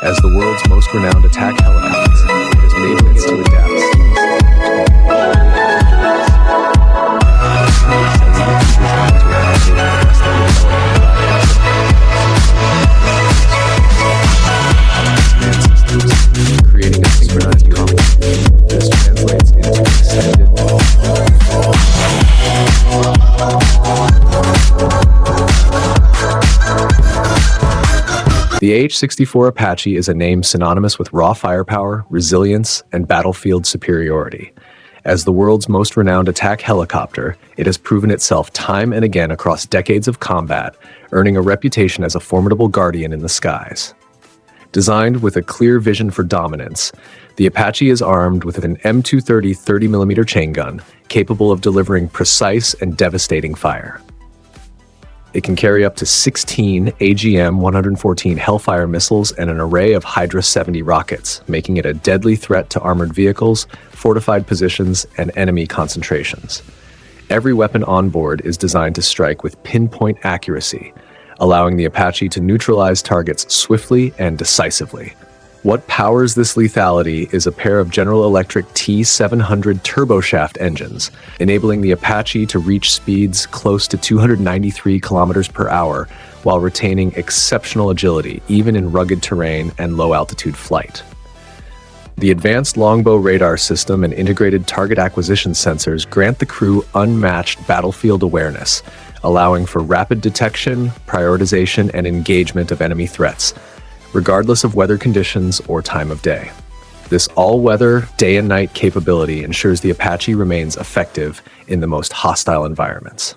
As the world's most renowned attack helicopter, it has been able to adapt seamlessly, creating a synchronized conflict. This translates into extended The AH-64 Apache is a name synonymous with raw firepower, resilience, and battlefield superiority. As the world's most renowned attack helicopter, it has proven itself time and again across decades of combat, earning a reputation as a formidable guardian in the skies. Designed with a clear vision for dominance, the Apache is armed with an M230 30mm chain gun, capable of delivering precise and devastating fire. It can carry up to 16 AGM-114 Hellfire missiles and an array of Hydra 70 rockets, making it a deadly threat to armored vehicles, fortified positions, and enemy concentrations. Every weapon on board is designed to strike with pinpoint accuracy, allowing the Apache to neutralize targets swiftly and decisively. What powers this lethality is a pair of General Electric T700 turboshaft engines, enabling the Apache to reach speeds close to 293 kilometers per hour while retaining exceptional agility, even in rugged terrain and low-altitude flight. The advanced longbow radar system and integrated target acquisition sensors grant the crew unmatched battlefield awareness, allowing for rapid detection, prioritization, and engagement of enemy threats, regardless of weather conditions or time of day. This all-weather, day and night capability ensures the Apache remains effective in the most hostile environments.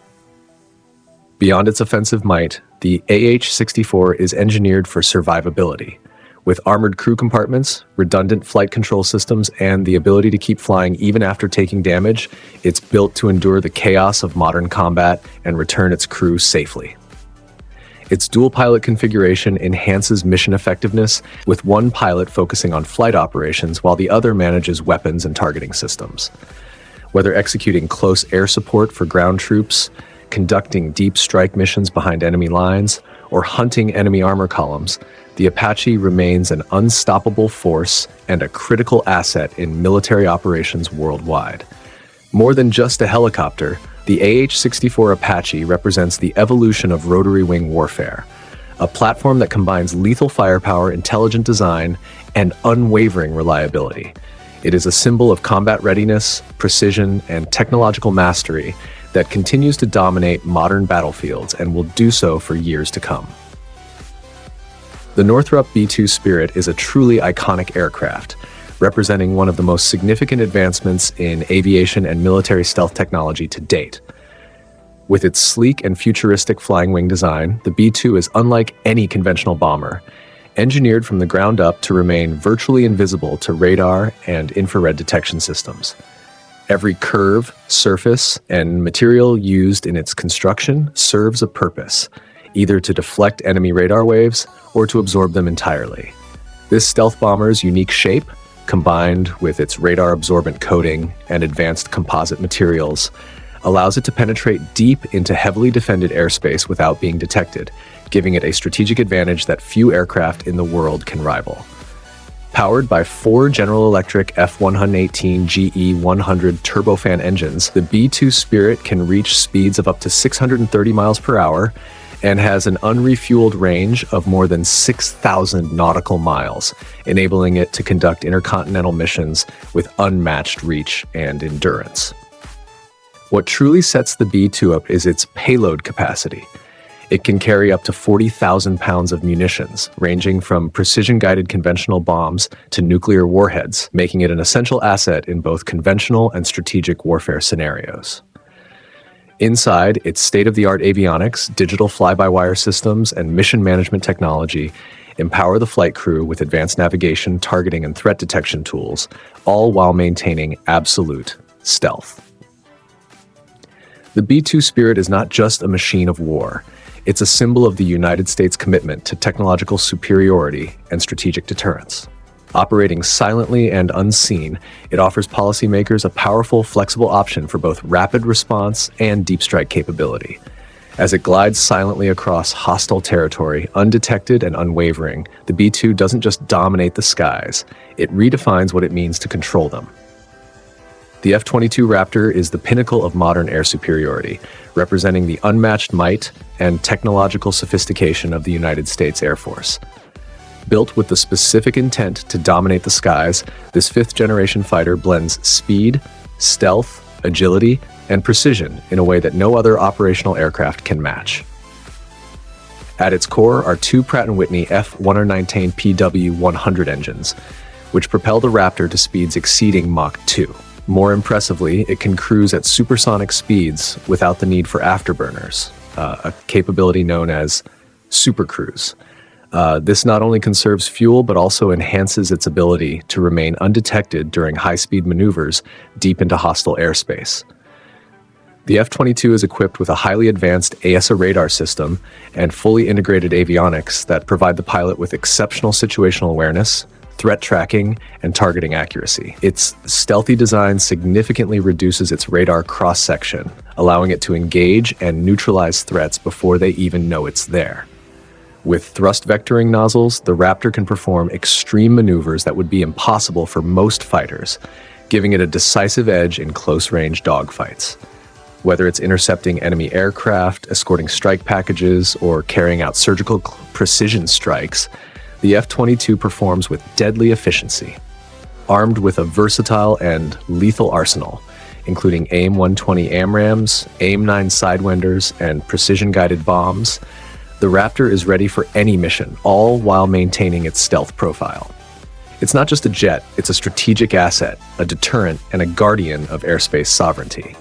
Beyond its offensive might, the AH-64 is engineered for survivability. With armored crew compartments, redundant flight control systems, and the ability to keep flying even after taking damage, it's built to endure the chaos of modern combat and return its crew safely. Its dual-pilot configuration enhances mission effectiveness, with one pilot focusing on flight operations while the other manages weapons and targeting systems. Whether executing close air support for ground troops, conducting deep strike missions behind enemy lines, or hunting enemy armor columns, the Apache remains an unstoppable force and a critical asset in military operations worldwide. More than just a helicopter, the AH-64 Apache represents the evolution of rotary wing warfare, a platform that combines lethal firepower, intelligent design, and unwavering reliability. It is a symbol of combat readiness, precision, and technological mastery that continues to dominate modern battlefields and will do so for years to come. The Northrop B-2 Spirit is a truly iconic aircraft, representing one of the most significant advancements in aviation and military stealth technology to date. With its sleek and futuristic flying wing design, the B-2 is unlike any conventional bomber, engineered from the ground up to remain virtually invisible to radar and infrared detection systems. Every curve, surface, and material used in its construction serves a purpose, either to deflect enemy radar waves or to absorb them entirely. This stealth bomber's unique shape, combined with its radar-absorbent coating and advanced composite materials, allows it to penetrate deep into heavily defended airspace without being detected, giving it a strategic advantage that few aircraft in the world can rival. Powered by 4 General Electric F-118 GE100 turbofan engines, the B-2 Spirit can reach speeds of up to 630 miles per hour and has an unrefueled range of more than 6,000 nautical miles, enabling it to conduct intercontinental missions with unmatched reach and endurance. What truly sets the B-2 up is its payload capacity. It can carry up to 40,000 pounds of munitions, ranging from precision-guided conventional bombs to nuclear warheads, making it an essential asset in both conventional and strategic warfare scenarios. Inside, its state-of-the-art avionics, digital fly-by-wire systems, and mission management technology empower the flight crew with advanced navigation, targeting, and threat detection tools, all while maintaining absolute stealth. The B-2 Spirit is not just a machine of war. It's a symbol of the United States' commitment to technological superiority and strategic deterrence. Operating silently and unseen, it offers policymakers a powerful, flexible option for both rapid response and deep strike capability. As it glides silently across hostile territory, undetected and unwavering, the B-2 doesn't just dominate the skies, it redefines what it means to control them. The F-22 Raptor is the pinnacle of modern air superiority, representing the unmatched might and technological sophistication of the United States Air Force. Built with the specific intent to dominate the skies, this fifth-generation fighter blends speed, stealth, agility, and precision in a way that no other operational aircraft can match. At its core are two Pratt & Whitney F119 PW100 engines, which propel the Raptor to speeds exceeding Mach 2. More impressively, it can cruise at supersonic speeds without the need for afterburners, a capability known as supercruise. This not only conserves fuel, but also enhances its ability to remain undetected during high-speed maneuvers deep into hostile airspace. The F-22 is equipped with a highly advanced AESA radar system and fully integrated avionics that provide the pilot with exceptional situational awareness, threat tracking, and targeting accuracy. Its stealthy design significantly reduces its radar cross-section, allowing it to engage and neutralize threats before they even know it's there. With thrust vectoring nozzles, the Raptor can perform extreme maneuvers that would be impossible for most fighters, giving it a decisive edge in close-range dogfights. Whether it's intercepting enemy aircraft, escorting strike packages, or carrying out surgical precision strikes, the F-22 performs with deadly efficiency. Armed with a versatile and lethal arsenal, including AIM-120 AMRAAMs, AIM-9 Sidewinders, and precision-guided bombs, the Raptor is ready for any mission, all while maintaining its stealth profile. It's not just a jet, it's a strategic asset, a deterrent, and a guardian of airspace sovereignty.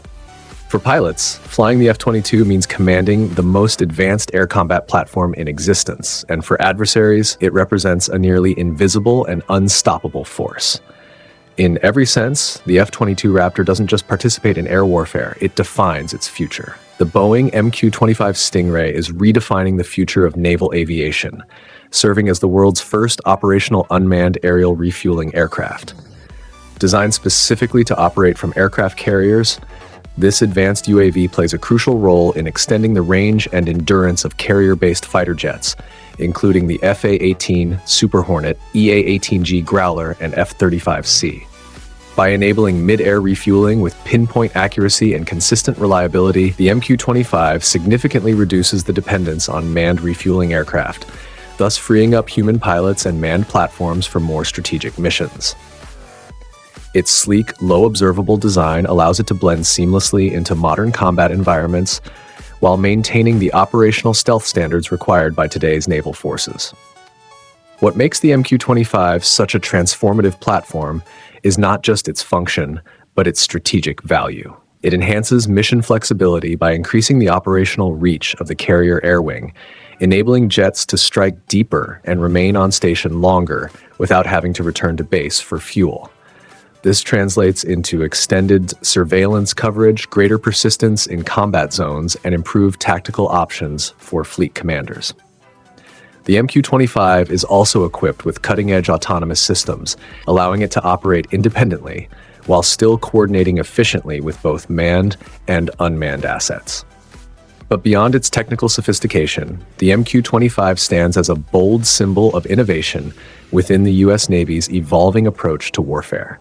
For pilots, flying the F-22 means commanding the most advanced air combat platform in existence, and for adversaries, it represents a nearly invisible and unstoppable force. In every sense, the F-22 Raptor doesn't just participate in air warfare, it defines its future. The Boeing MQ-25 Stingray is redefining the future of naval aviation, serving as the world's first operational unmanned aerial refueling aircraft. Designed specifically to operate from aircraft carriers, this advanced UAV plays a crucial role in extending the range and endurance of carrier-based fighter jets, including the FA-18 Super Hornet, EA-18G Growler, and F-35C. By enabling mid-air refueling with pinpoint accuracy and consistent reliability, the MQ-25 significantly reduces the dependence on manned refueling aircraft, thus freeing up human pilots and manned platforms for more strategic missions. Its sleek, low-observable design allows it to blend seamlessly into modern combat environments while maintaining the operational stealth standards required by today's naval forces. What makes the MQ-25 such a transformative platform is not just its function, but its strategic value. It enhances mission flexibility by increasing the operational reach of the carrier air wing, enabling jets to strike deeper and remain on station longer without having to return to base for fuel. This translates into extended surveillance coverage, greater persistence in combat zones, and improved tactical options for fleet commanders. The MQ-25 is also equipped with cutting-edge autonomous systems, allowing it to operate independently while still coordinating efficiently with both manned and unmanned assets. But beyond its technical sophistication, the MQ-25 stands as a bold symbol of innovation within the U.S. Navy's evolving approach to warfare.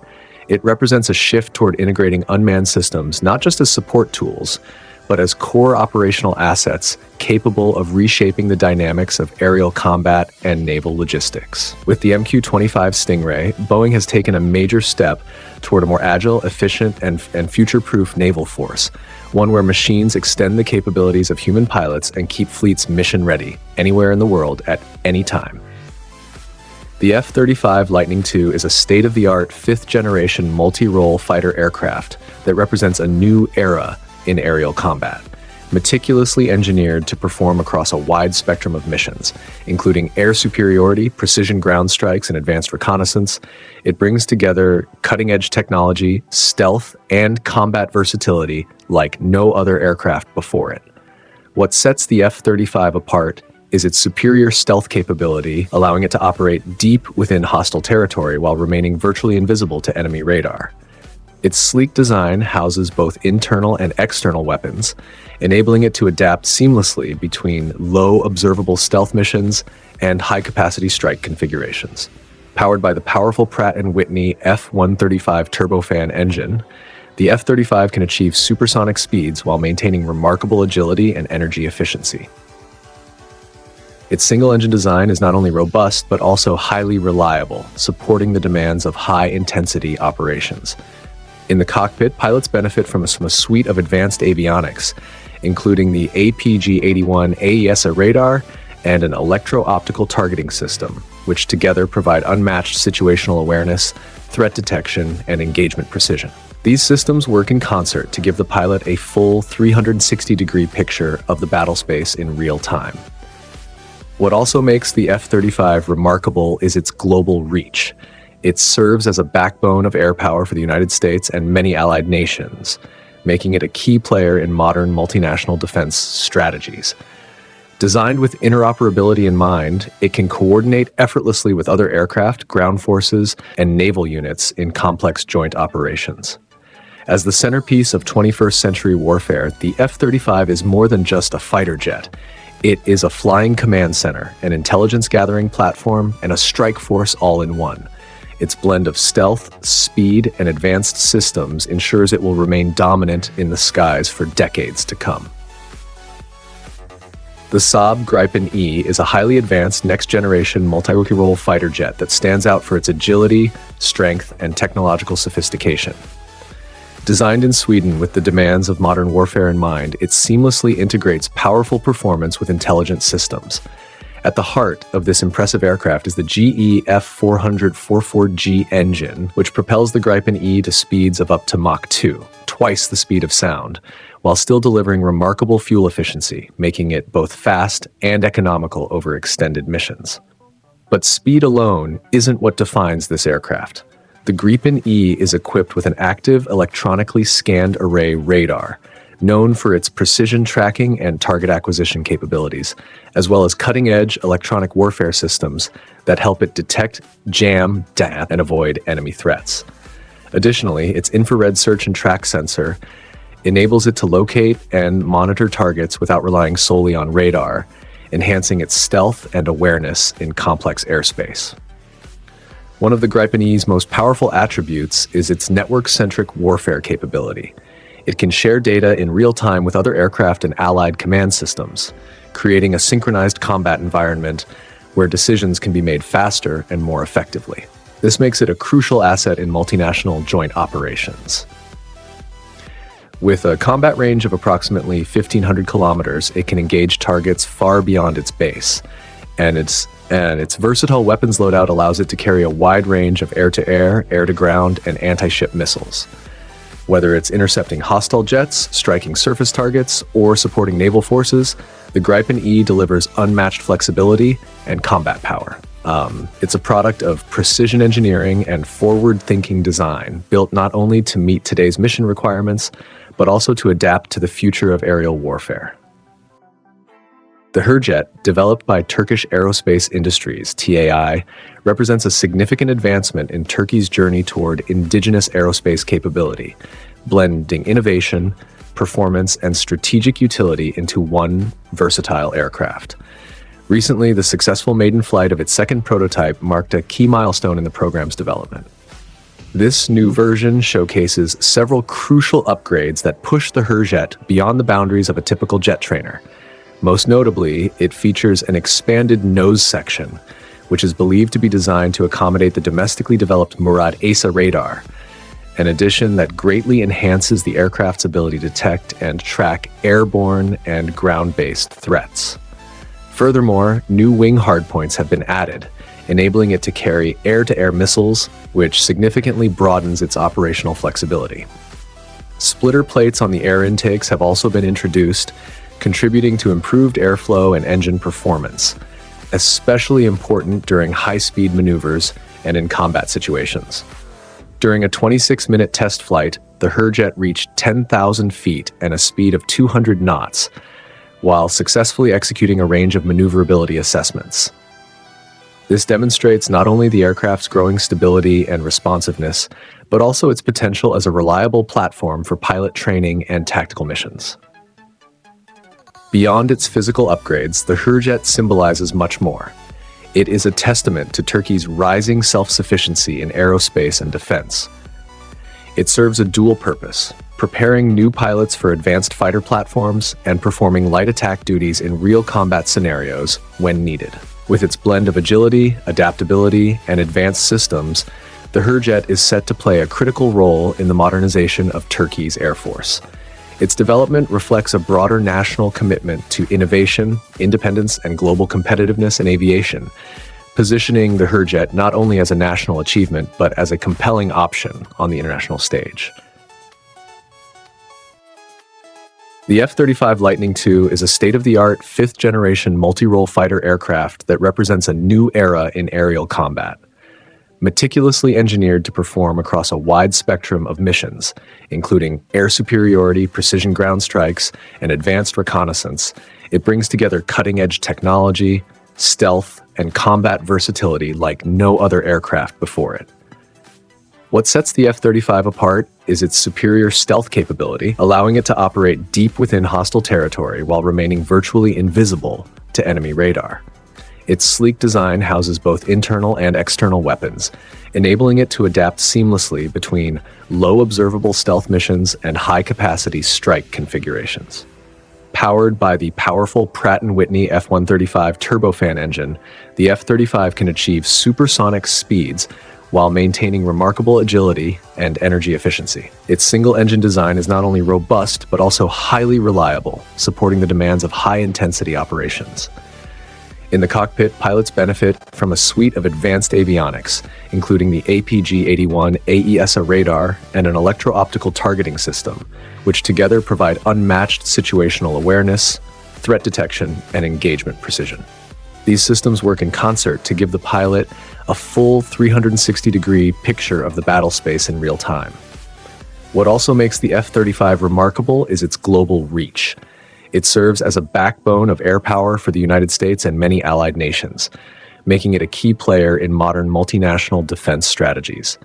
It represents a shift toward integrating unmanned systems not just as support tools, but as core operational assets capable of reshaping the dynamics of aerial combat and naval logistics. With the MQ-25 Stingray, Boeing has taken a major step toward a more agile, efficient, and future-proof naval force, one where machines extend the capabilities of human pilots and keep fleets mission-ready anywhere in the world at any time. The F-35 Lightning II is a state-of-the-art fifth-generation multi-role fighter aircraft that represents a new era in aerial combat, meticulously engineered to perform across a wide spectrum of missions, including air superiority, precision ground strikes, and advanced reconnaissance. It brings together cutting-edge technology, stealth, and combat versatility like no other aircraft before it. What sets the F-35 apart is its superior stealth capability, allowing it to operate deep within hostile territory while remaining virtually invisible to enemy radar. Its sleek design houses both internal and external weapons, enabling it to adapt seamlessly between low observable stealth missions and high-capacity strike configurations. Powered by the powerful Pratt & Whitney F135 turbofan engine, the F-35 can achieve supersonic speeds while maintaining remarkable agility and energy efficiency. Its single-engine design is not only robust, but also highly reliable, supporting the demands of high-intensity operations. In the cockpit, pilots benefit from a suite of advanced avionics, including the APG-81 AESA radar and an electro-optical targeting system, which together provide unmatched situational awareness, threat detection, and engagement precision. These systems work in concert to give the pilot a full 360-degree picture of the battle space in real time. What also makes the F-35 remarkable is its global reach. It serves as a backbone of air power for the United States and many allied nations, making it a key player in modern multinational defense strategies. Designed with interoperability in mind, it can coordinate effortlessly with other aircraft, ground forces, and naval units in complex joint operations. As the centerpiece of 21st century warfare, the F-35 is more than just a fighter jet. It is a flying command center, an intelligence-gathering platform, and a strike force all in one. Its blend of stealth, speed, and advanced systems ensures it will remain dominant in the skies for decades to come. The Saab Gripen E is a highly advanced next-generation multi-role fighter jet that stands out for its agility, strength, and technological sophistication. Designed in Sweden with the demands of modern warfare in mind, it seamlessly integrates powerful performance with intelligent systems. At the heart of this impressive aircraft is the GE F400-44G engine, which propels the Gripen E to speeds of up to Mach 2, twice the speed of sound, while still delivering remarkable fuel efficiency, making it both fast and economical over extended missions. But speed alone isn't what defines this aircraft. The Gripen E is equipped with an active electronically scanned array radar, known for its precision tracking and target acquisition capabilities, as well as cutting-edge electronic warfare systems that help it detect, jam, and avoid enemy threats. Additionally, its infrared search and track sensor enables it to locate and monitor targets without relying solely on radar, enhancing its stealth and awareness in complex airspace. One of the Gripen E's most powerful attributes is its network-centric warfare capability. It can share data in real time with other aircraft and allied command systems, creating a synchronized combat environment where decisions can be made faster and more effectively. This makes it a crucial asset in multinational joint operations. With a combat range of approximately 1,500 kilometers, it can engage targets far beyond its base, and its versatile weapons loadout allows it to carry a wide range of air-to-air, air-to-ground, and anti-ship missiles. Whether it's intercepting hostile jets, striking surface targets, or supporting naval forces, the Gripen E delivers unmatched flexibility and combat power. It's a product of precision engineering and forward-thinking design, built not only to meet today's mission requirements, but also to adapt to the future of aerial warfare. The Hürjet, developed by Turkish Aerospace Industries, TAI, represents a significant advancement in Turkey's journey toward indigenous aerospace capability, blending innovation, performance, and strategic utility into one versatile aircraft. Recently, the successful maiden flight of its second prototype marked a key milestone in the program's development. This new version showcases several crucial upgrades that push the Hürjet beyond the boundaries of a typical jet trainer. Most notably, it features an expanded nose section, which is believed to be designed to accommodate the domestically developed Murad AESA radar, an addition that greatly enhances the aircraft's ability to detect and track airborne and ground-based threats. Furthermore, new wing hardpoints have been added, enabling it to carry air-to-air missiles, which significantly broadens its operational flexibility. Splitter plates on the air intakes have also been introduced, contributing to improved airflow and engine performance, especially important during high-speed maneuvers and in combat situations. During a 26-minute test flight, the Hürjet reached 10,000 feet and a speed of 200 knots, while successfully executing a range of maneuverability assessments. This demonstrates not only the aircraft's growing stability and responsiveness, but also its potential as a reliable platform for pilot training and tactical missions. Beyond its physical upgrades, the Hürjet symbolizes much more. It is a testament to Turkey's rising self-sufficiency in aerospace and defense. It serves a dual purpose, preparing new pilots for advanced fighter platforms and performing light attack duties in real combat scenarios when needed. With its blend of agility, adaptability, and advanced systems, the Hürjet is set to play a critical role in the modernization of Turkey's Air Force. Its development reflects a broader national commitment to innovation, independence, and global competitiveness in aviation, positioning the Hürjet not only as a national achievement, but as a compelling option on the international stage. The F-35 Lightning II is a state-of-the-art, fifth-generation multi-role fighter aircraft that represents a new era in aerial combat. Meticulously engineered to perform across a wide spectrum of missions, including air superiority, precision ground strikes, and advanced reconnaissance, it brings together cutting-edge technology, stealth, and combat versatility like no other aircraft before it. What sets the F-35 apart is its superior stealth capability, allowing it to operate deep within hostile territory while remaining virtually invisible to enemy radar. Its sleek design houses both internal and external weapons, enabling it to adapt seamlessly between low observable stealth missions and high-capacity strike configurations. Powered by the powerful Pratt & Whitney F135 turbofan engine, the F-35 can achieve supersonic speeds while maintaining remarkable agility and energy efficiency. Its single-engine design is not only robust, but also highly reliable, supporting the demands of high-intensity operations. In the cockpit, pilots benefit from a suite of advanced avionics, including the APG-81 AESA radar and an electro-optical targeting system, which together provide unmatched situational awareness, threat detection, and engagement precision. These systems work in concert to give the pilot a full 360-degree picture of the battle space in real time. What also makes the F-35 remarkable is its global reach. It serves as a backbone of air power for the United States and many allied nations, making it a key player in modern multinational defense strategies.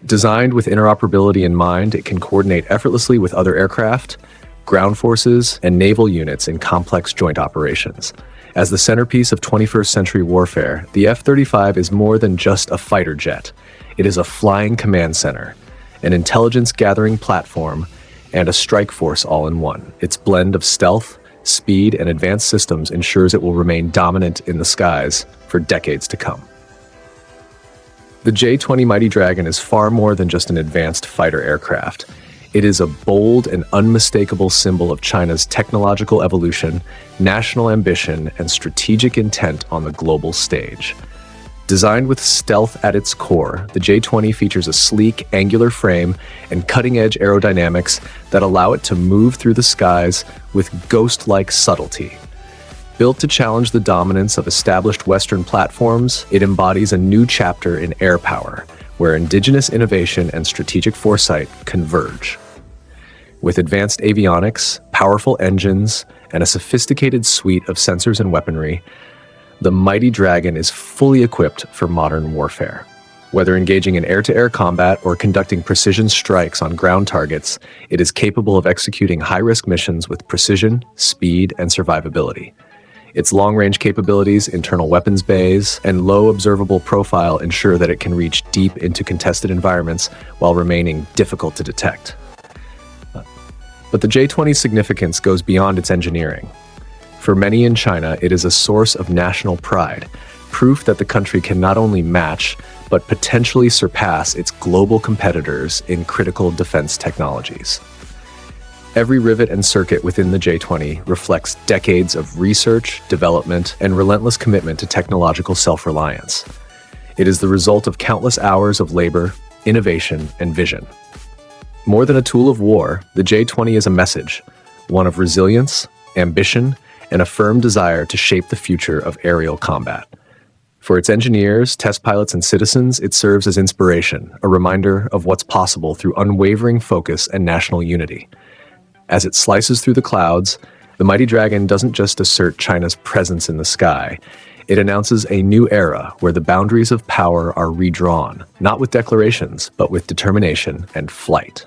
Designed with interoperability in mind, it can coordinate effortlessly with other aircraft, ground forces, and naval units in complex joint operations. As the centerpiece of 21st century warfare, the F-35 is more than just a fighter jet. It is a flying command center, an intelligence-gathering platform, and a strike force all in one. Its blend of stealth, speed, and advanced systems ensures it will remain dominant in the skies for decades to come. The J-20 Mighty Dragon is far more than just an advanced fighter aircraft. It is a bold and unmistakable symbol of China's technological evolution, national ambition, and strategic intent on the global stage. Designed with stealth at its core, the J-20 features a sleek, angular frame and cutting-edge aerodynamics that allow it to move through the skies with ghost-like subtlety. Built to challenge the dominance of established Western platforms, it embodies a new chapter in air power, where indigenous innovation and strategic foresight converge. With advanced avionics, powerful engines, and a sophisticated suite of sensors and weaponry, the Mighty Dragon is fully equipped for modern warfare. Whether engaging in air-to-air combat or conducting precision strikes on ground targets, it is capable of executing high-risk missions with precision, speed, and survivability. Its long-range capabilities, internal weapons bays, and low observable profile ensure that it can reach deep into contested environments while remaining difficult to detect. But the J-20's significance goes beyond its engineering. For many in China, it is a source of national pride, proof that the country can not only match, but potentially surpass its global competitors in critical defense technologies. Every rivet and circuit within the J-20 reflects decades of research, development, and relentless commitment to technological self-reliance. It is the result of countless hours of labor, innovation, and vision. More than a tool of war, the J-20 is a message, one of resilience, ambition, and a firm desire to shape the future of aerial combat. For its engineers, test pilots, and citizens, it serves as inspiration, a reminder of what's possible through unwavering focus and national unity. As it slices through the clouds, the Mighty Dragon doesn't just assert China's presence in the sky, It announces a new era where the boundaries of power are redrawn, not with declarations, but with determination and flight.